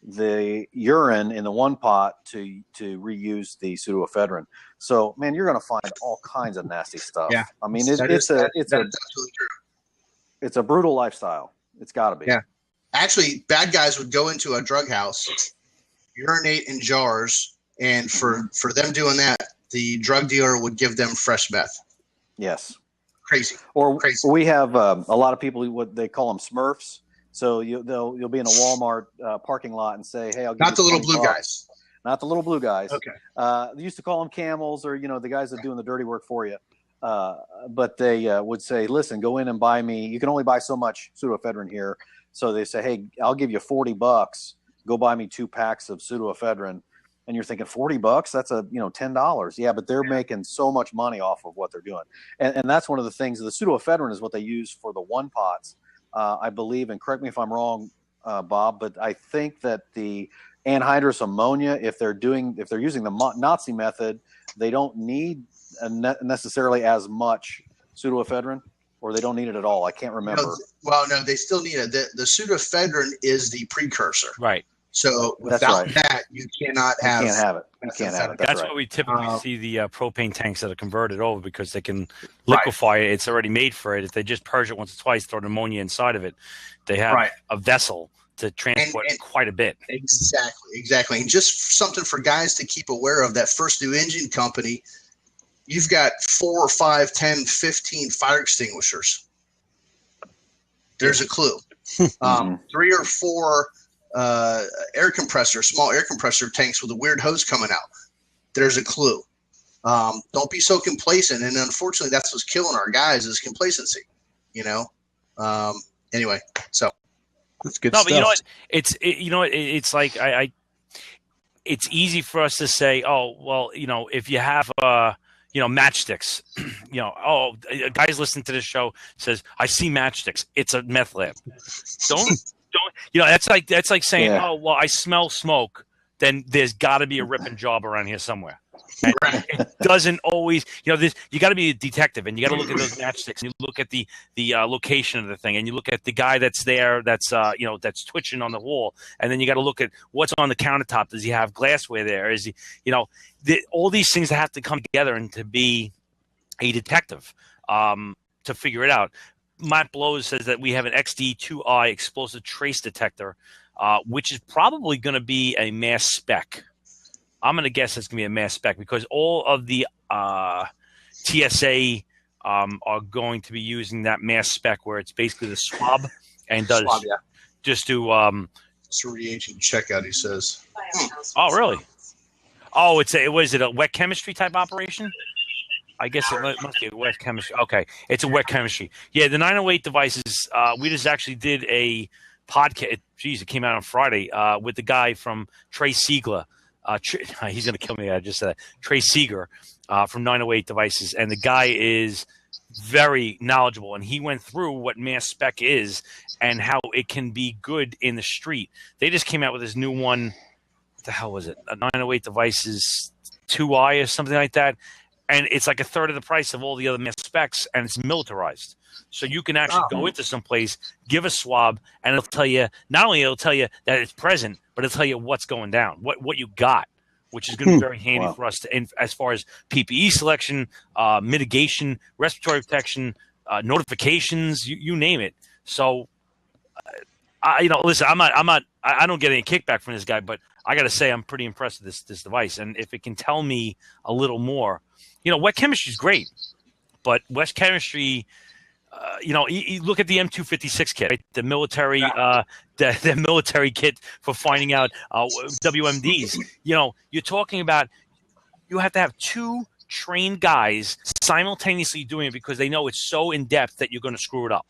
the urine in the one pot to reuse the pseudoephedrine. So, man, you're going to find all kinds of nasty stuff. Yeah, I mean, that's absolutely true. It's a brutal lifestyle. It's got to be. Yeah. Actually, bad guys would go into a drug house, urinate in jars, and for them doing that, the drug dealer would give them fresh meth. Yes. Crazy. Crazy. We have a lot of people, what they call them Smurfs. So you'll be in a Walmart parking lot and say, "Hey, I'll give not you the little $20." blue guys." Not the little blue guys. Okay. They used to call them camels, or the guys that are doing the dirty work for you. But they would say, "Listen, go in and buy me. You can only buy so much pseudoephedrine here." So they say, "Hey, I'll give you $40. Go buy me 2 packs of pseudoephedrine." And you're thinking $40? That's $10. Yeah, but they're making so much money off of what they're doing. And that's one of the things. The pseudoephedrine is what they use for the one pots, I believe. And correct me if I'm wrong, Bob, but I think that the anhydrous ammonia, if they're using the Nazi method, they don't need necessarily as much pseudoephedrine, or they don't need it at all. I can't remember. No, they still need it. The pseudoephedrine is the precursor. Right. So without that, you cannot have. You can't have it. You can't have it. That's why we typically see the propane tanks that are converted over, because they can liquefy it. It's already made for it. If they just purge it once or twice, throw the ammonia inside of it, they have a vessel to transport quite a bit. Exactly. And just something for guys to keep aware of, that first new engine company, you've got 4, 5, 10, 15 fire extinguishers. There's a clue. 3 or 4 small air compressor tanks with a weird hose coming out. There's a clue. Don't be so complacent. And unfortunately, that's what's killing our guys, is complacency. Anyway, so that's good stuff. But you know what? It's like it's easy for us to say, oh, well, if you have matchsticks, a guy's listening to this show says, I see matchsticks. It's a meth lab. Don't that's like saying, oh, well, I smell smoke. Then there's got to be a ripping job around here somewhere. And it doesn't always, you got to be a detective, and you got to look at those matchsticks, and you look at the location of the thing, and you look at the guy that's there, that's twitching on the wall, and then you got to look at what's on the countertop. Does he have glassware there? Is he, all these things that have to come together and to be a detective to figure it out. Matt Blows says that we have an XD2I explosive trace detector, which is probably going to be a mass spec. I'm going to guess it's going to be a mass spec, because all of the TSA are going to be using that mass spec, where it's basically the swab and does just do it's a reagent checkout, he says. Oh, really? Oh, it's a wet chemistry type operation? I guess it must be a wet chemistry. Okay, it's a wet chemistry. Yeah, the 908 devices, we just actually did a podcast. Geez, it came out on Friday with the guy from Trey Siegler. He's going to kill me. I just said that. Trey Seeger from 908 Devices. And the guy is very knowledgeable. And he went through what mass spec is and how it can be good in the street. They just came out with this new one. What the hell was it? A 908 Devices 2i or something like that. And it's like a third of the price of all the other mass specs, and it's militarized. So you can actually go into some place, give a swab, and it'll tell you, not only it'll tell you that it's present, but it'll tell you what's going down, what you got. which is going to be very handy for us as far as PPE selection, mitigation, respiratory protection, notifications, you name it. So, listen, I don't get any kickback from this guy, but I got to say I'm pretty impressed with this device. And if it can tell me a little more, wet chemistry is great, but wet chemistry, you look at the M256 kit, right? The military, the military kit for finding out WMDs. You're talking about you have to have 2 trained guys simultaneously doing it because they know it's so in depth that you're going to screw it up.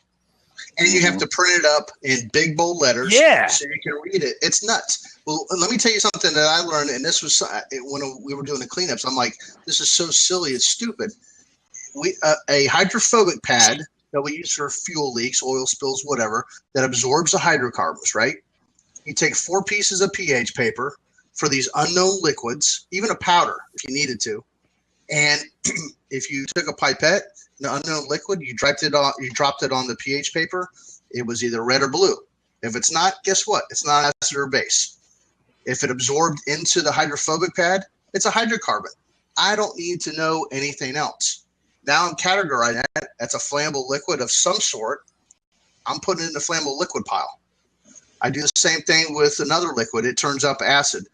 And you have to print it up in big bold letters so you can read it. It's nuts. Well, let me tell you something that I learned, and this was when we were doing the cleanups. I'm like, this is so silly. It's stupid. A hydrophobic pad that we use for fuel leaks, oil spills, whatever, that absorbs the hydrocarbons, right? You take 4 pieces of pH paper for these unknown liquids, even a powder if you needed to. And if you took a pipette, the unknown liquid, you dropped it on the pH paper, it was either red or blue. If it's not, guess what? It's not acid or base. If it absorbed into the hydrophobic pad, it's a hydrocarbon. I don't need to know anything else. Now I'm categorizing that as a flammable liquid of some sort. I'm putting it in the flammable liquid pile. I do the same thing with another liquid. It turns up acid.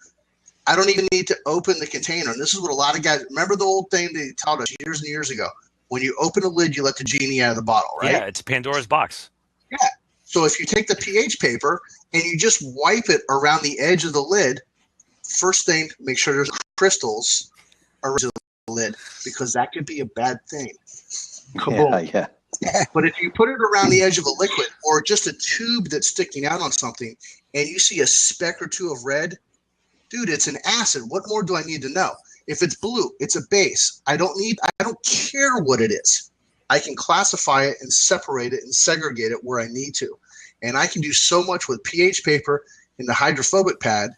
I don't even need to open the container. And this is what a lot of guys, remember the old thing they taught us years and years ago? When you open a lid, you let the genie out of the bottle, right? Yeah, it's Pandora's box. Yeah. So if you take the pH paper and you just wipe it around the edge of the lid, first thing, make sure there's crystals around the lid because that could be a bad thing. Kaboom. Yeah. But if you put it around the edge of a liquid or just a tube that's sticking out on something and you see a speck or 2 of red, dude, it's an acid. What more do I need to know? If it's blue, it's a base. I don't care what it is. I can classify it and separate it and segregate it where I need to. And I can do so much with pH paper and the hydrophobic pad.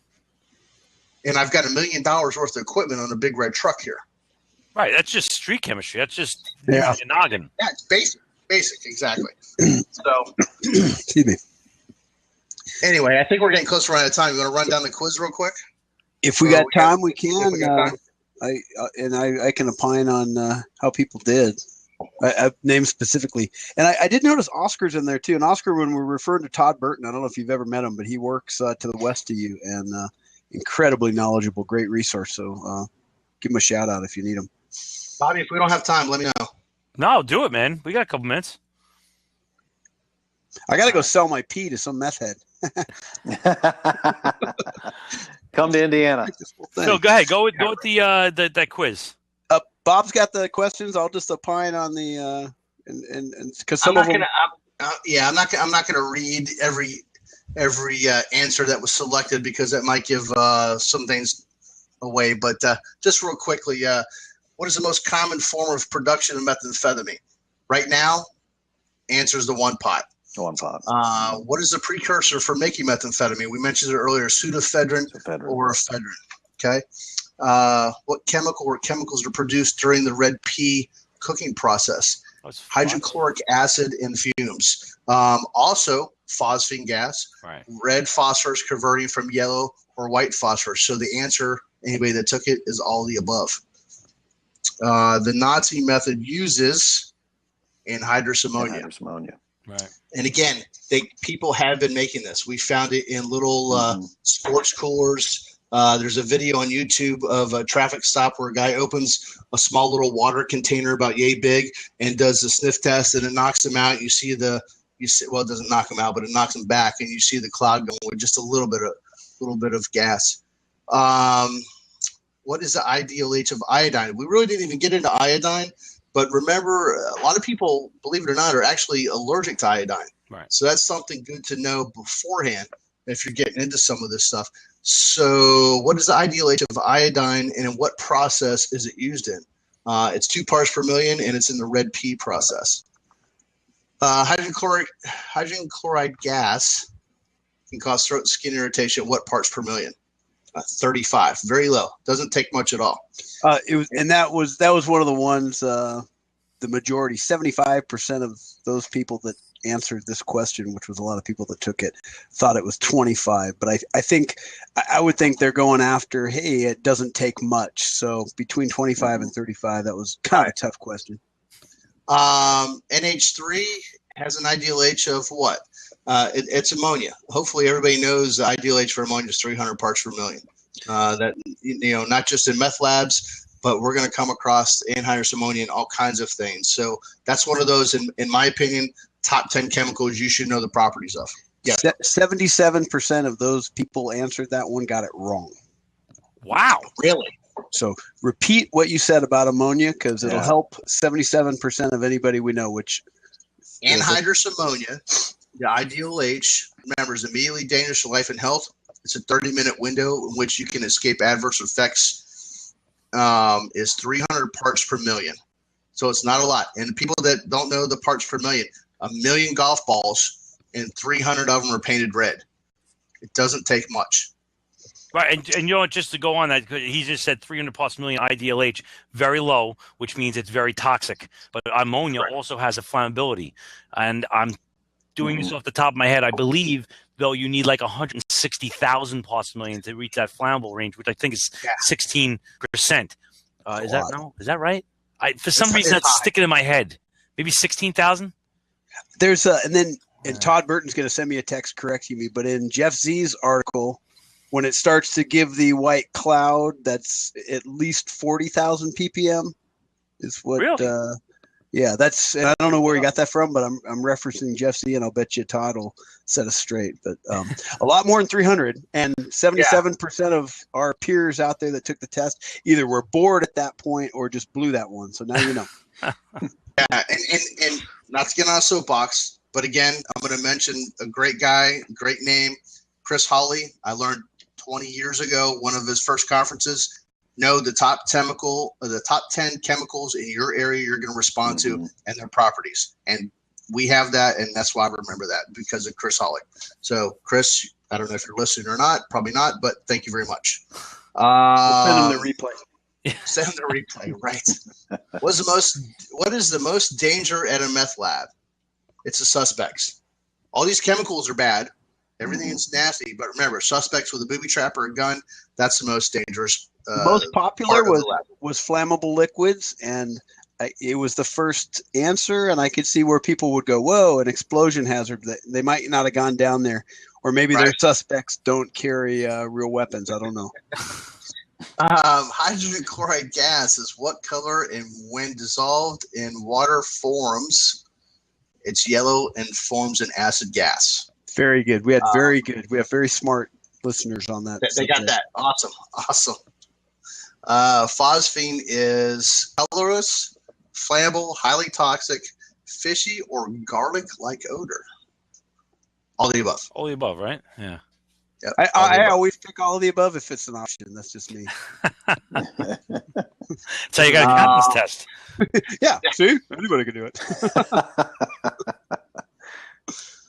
And I've got $1 million worth of equipment on a big red truck here. Right. That's just street chemistry. That's just noggin. Yeah, it's basic, exactly. So, excuse me. Anyway, I think we're getting close to running out of time. You want to run down the quiz real quick? If we got time, we can. I can opine on how people did. I named specifically, and I did notice Oscar's in there too. And Oscar, when we're referring to Todd Burton, I don't know if you've ever met him, but he works to the west of you, and incredibly knowledgeable, great resource. So give him a shout out if you need him. Bobby, if we don't have time, let me know. No, do it, man. We got a couple minutes. I got to go sell my pee to some meth head. Come to Indiana. Phil, go ahead. Go with that quiz. Bob's got the questions. I'll just opine on the and because some of them. I'm not gonna read every answer that was selected because that might give some things away. But just real quickly, what is the most common form of production of methamphetamine? Right now, answer is the 1-pot. What is the precursor for making methamphetamine? We mentioned it earlier, pseudoephedrine or ephedrine. Okay. What chemical or chemicals are produced during the red pea cooking process? Hydrochloric acid and fumes. Also, phosphine gas, right. Red phosphorus converting from yellow or white phosphorus. So the answer, anybody that took it, is all the above. The Nazi method uses anhydrous ammonia. Right. And again, people have been making this. We found it in little sports coolers. There's a video on YouTube of a traffic stop where a guy opens a small little water container about yay big and does the sniff test, and it knocks him out. You see, well, it doesn't knock him out, but it knocks him back, and you see the cloud going with just a little bit of gas. What is the ideal age of iodine? We really didn't even get into iodine. But remember, a lot of people, believe it or not, are actually allergic to iodine. Right. So that's something good to know beforehand if you're getting into some of this stuff. So what is the ideal age of iodine, and in what process is it used in? It's 2 parts per million, and it's in the red pea process. Hydrogen chloride gas can cause throat and skin irritation at what parts per million? 35, very low. Doesn't take much at all. That was one of the ones the majority, 75% of those people that answered this question, which was a lot of people that took it, thought it was 25. But I would think they're going after, hey, it doesn't take much. So between 25 and 35, that was kind of a tough question. NH3 has an ideal H of what? It's ammonia. Hopefully everybody knows the ideal H for ammonia is 300 parts per million. That, not just in meth labs, but we're going to come across anhydrous ammonia in all kinds of things. So that's one of those, in my opinion, top 10 chemicals you should know the properties of. Yeah. 77% of those people answered that one got it wrong. Wow. Really? So repeat what you said about ammonia, because it'll help 77% of anybody we know, which anhydrous ammonia, the ideal H, remember, is immediately dangerous to life and health. It's a 30-minute window in which you can escape adverse effects. Is 300 parts per million. So it's not a lot. And people that don't know the parts per million, 1 million golf balls and 300 of them are painted red. It doesn't take much. Right, and just to go on that, he just said 300 plus million IDLH, very low, which means it's very toxic. But ammonia also has a flammability. And I'm doing this off the top of my head. I believe, though, you need like 160,000 parts per million to reach that flammable range, which I think is 16%. Is that right? For some reason, that's sticking in my head. Maybe 16,000? And Todd Burton's going to send me a text correcting me, but in Jeff Z's article, when it starts to give the white cloud, that's at least 40,000 ppm is what. Really? That's. I don't know where he got that from, but I'm referencing Jeff Z, and I'll bet you Todd will set us straight. But a lot more than 300, and 77% of our peers out there that took the test either were bored at that point or just blew that one. So now you know. And not to get on a soapbox, but again, I'm going to mention a great guy, great name, Chris Hawley. I learned 20 years ago, one of his first conferences, know the top 10 chemicals in your area you're going to respond to and their properties. And we have that, and that's why I remember that, because of Chris Hawley. So, Chris, I don't know if you're listening or not, probably not, but thank you very much. We'll send him the replay. Send the replay, right. What is the most danger at a meth lab? It's the suspects. All these chemicals are bad. Everything is nasty, but remember, suspects with a booby trap or a gun, that's the most dangerous. Most popular was flammable liquids, and it was the first answer, and I could see where people would go, whoa, an explosion hazard. They might not have gone down there, or maybe their suspects don't carry real weapons. I don't know. Hydrogen chloride gas is what color, and when dissolved in water forms, it's yellow and forms an acid gas. Very good. We have very smart listeners on that. They got that. Awesome. Phosphine is colorless, flammable, highly toxic, fishy, or garlic-like odor. All the above. All the above, right? Yeah. Yep, I always pick all of the above if it's an option. That's just me. That's how you got a captain's test. Yeah. See? Anybody can do it.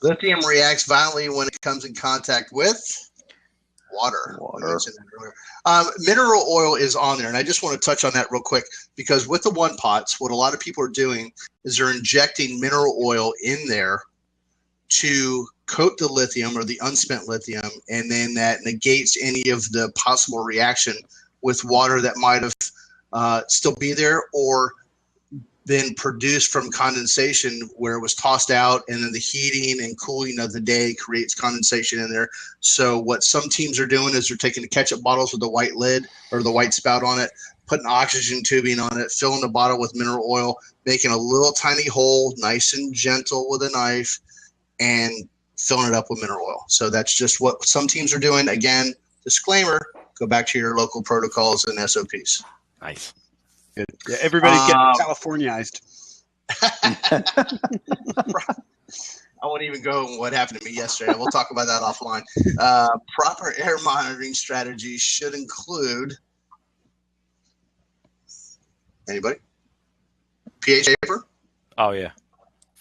Lithium reacts violently when it comes in contact with water. Mineral oil is on there, and I just want to touch on that real quick, because with the one pots, what a lot of people are doing is they're injecting mineral oil in there to coat the lithium or the unspent lithium, and then that negates any of the possible reaction with water that might have still be there or been produced from condensation where it was tossed out, and then the heating and cooling of the day creates condensation in there. So what some teams are doing is they're taking the ketchup bottles with the white lid or the white spout on it, putting oxygen tubing on it, filling the bottle with mineral oil, making a little tiny hole, nice and gentle with a knife, and filling it up with mineral oil. So that's just what some teams are doing. Again, disclaimer, go back to your local protocols and SOPs. Nice. Good. Yeah, everybody's getting Californiaized. I won't even go on what happened to me yesterday. We'll talk about that offline. Proper air monitoring strategies should include anybody? pH paper? Oh, yeah.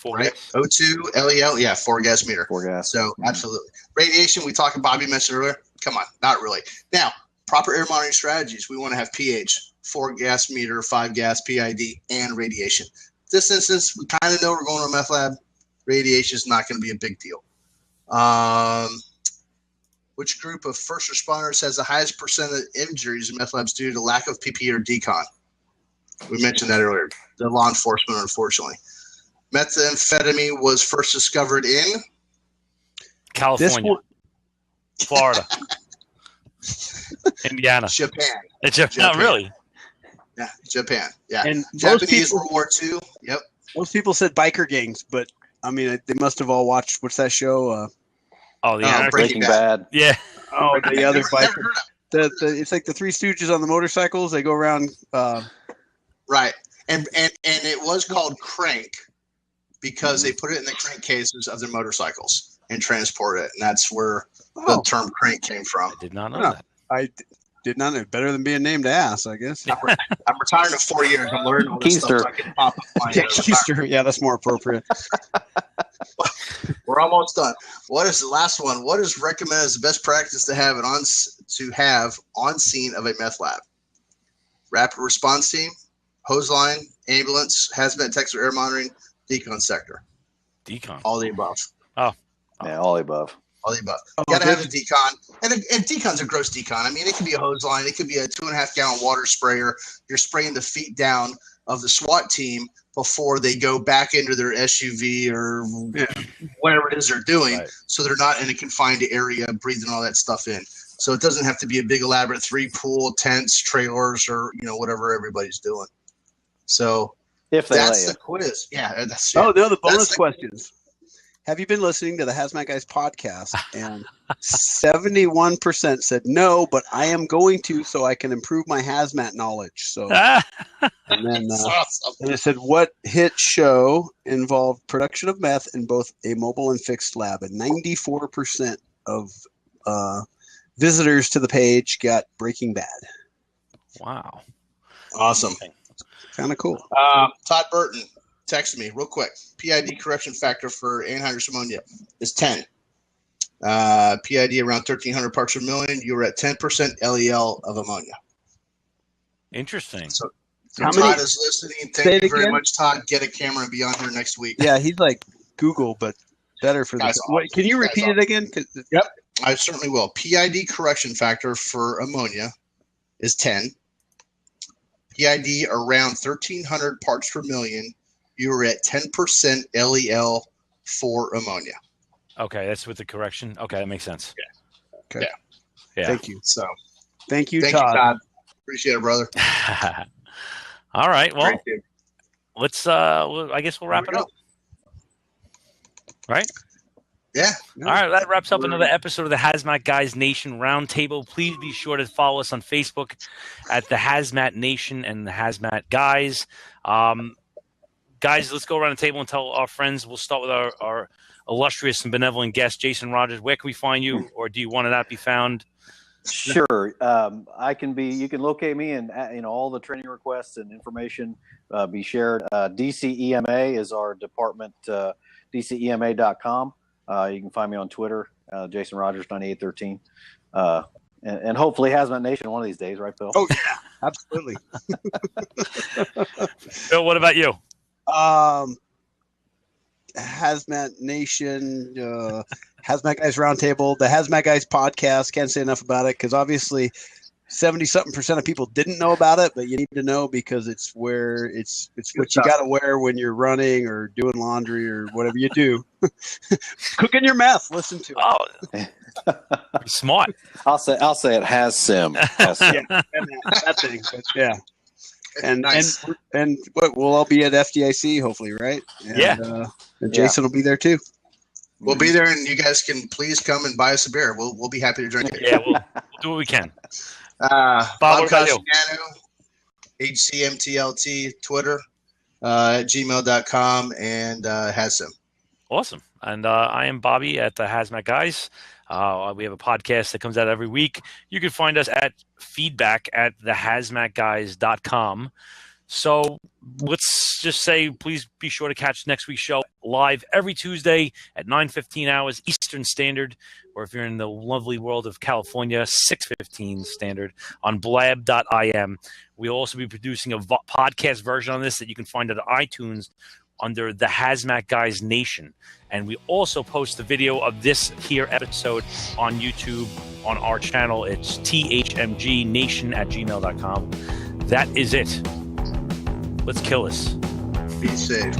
Right. O2, LEL, yeah, 4-gas meter. 4-gas. So absolutely. Radiation, we talked, Bobby mentioned earlier. Come on, not really. Now, proper air monitoring strategies. We want to have pH, 4-gas meter, 5-gas, PID, and radiation. this instance, we kind of know we're going to a meth lab. Radiation is not going to be a big deal. Which group of first responders has the highest percent of injuries in meth labs due to lack of PPE or decon? We mentioned that earlier. The law enforcement, unfortunately. Methamphetamine was first discovered in California, Florida, Indiana, Japan. Japan. Oh, really? Yeah, Japan. Yeah, And Japanese World War II. Yep. Most people said biker gangs, but I mean, they must have all watched. What's that show? Breaking Bad. Yeah. Oh, the other Never biker. heard of It's like the Three Stooges on the motorcycles. They go around. Right. And it was called crank because they put it in the crankcases of their motorcycles and transport it. And that's where the term crank came from. I did not know that. I did not know. Better than being named ass, I guess. I'm retired in 4 years. I'm learning all this stuff so I can pop up my Keister. Yeah, that's more appropriate. We're almost done. What is the last one? What is recommended as the best practice to have on scene of a meth lab? Rapid response team, hose line, ambulance, hazmat techs or air monitoring, decon sector. Decon. All the above. Oh. Yeah, all the above. All the above. You got to have a decon. And decon's a gross decon. I mean, it could be a hose line. It could be a 2.5 gallon water sprayer. You're spraying the feet down of the SWAT team before they go back into their SUV or whatever it is they're doing. Right. So they're not in a confined area breathing all that stuff in. So it doesn't have to be a big elaborate 3-pool, tents, trailers, or whatever everybody's doing. So if that's the quiz. Yeah, that's it. Oh, they're the bonus questions. Have you been listening to the Hazmat Guys podcast? And 71% said no, but I am going to so I can improve my hazmat knowledge. So, and then awesome. And it said, what hit show involved production of meth in both a mobile and fixed lab? And 94% of visitors to the page got Breaking Bad. Wow. Awesome. Kind of cool. Todd Burton texted me real quick. PID correction factor for anhydrous ammonia is 10. PID around 1,300 parts per million. You were at 10% LEL of ammonia. Interesting. So Todd is listening. Thank you very much, Todd. Get a camera and be on here next week. Yeah, he's like Google, but better for this. Awesome. Can you repeat it again? Yep, I certainly will. PID correction factor for ammonia is 10. PID around 1,300 parts per million. You were at 10% LEL for ammonia. Okay, that's with the correction. Okay, that makes sense. Yeah. Okay. Yeah. Thank you. So, thank you, Todd. Appreciate it, brother. All right. Well, let's. I guess we'll wrap it up. Right. Yeah. All right. That wraps up another episode of the Hazmat Guys Nation Roundtable. Please be sure to follow us on Facebook at the Hazmat Nation and the Hazmat Guys. Guys, let's go around the table and tell our friends. We'll start with our illustrious and benevolent guest, Jason Rogers. Where can we find you, or do you want to not be found? Sure. I can be. You can locate me, and all the training requests and information be shared. DCEMA is our department. DCEMA.com. You can find me on Twitter, Jason Rogers 9813, and hopefully Hazmat Nation one of these days, right, Bill? Oh yeah, absolutely. Bill, what about you? Hazmat Nation, Hazmat Guys Roundtable, the Hazmat Guys podcast. Can't say enough about it because obviously 70-something% of people didn't know about it, but you need to know because it's what you got to wear when you're running or doing laundry or whatever you do. Cooking your meth. Listen to it. Oh, smart. I'll say it has sim. Yeah, that thing. Yeah. And nice. and we'll all be at FDIC hopefully, right? And, and Jason will be there too. We'll be there, and you guys can please come and buy us a beer. We'll be happy to drink it. Yeah, we'll do what we can. Bob Cosciano, HCMTLT, Twitter, at gmail.com, and Hazsim. Awesome. And I am Bobby at the Hazmat Guys. We have a podcast that comes out every week. You can find us at feedback@thehazmatguys.com. So let's just say, please be sure to catch next week's show live every Tuesday at 9:15 hours Eastern Standard, or if you're in the lovely world of California, 6:15 Standard on blab.im. We'll also be producing a podcast version on this that you can find at iTunes under the Hazmat Guys Nation. And we also post the video of this here episode on YouTube on our channel. It's thmgnation@gmail.com. That is it. Let's kill this. Be safe.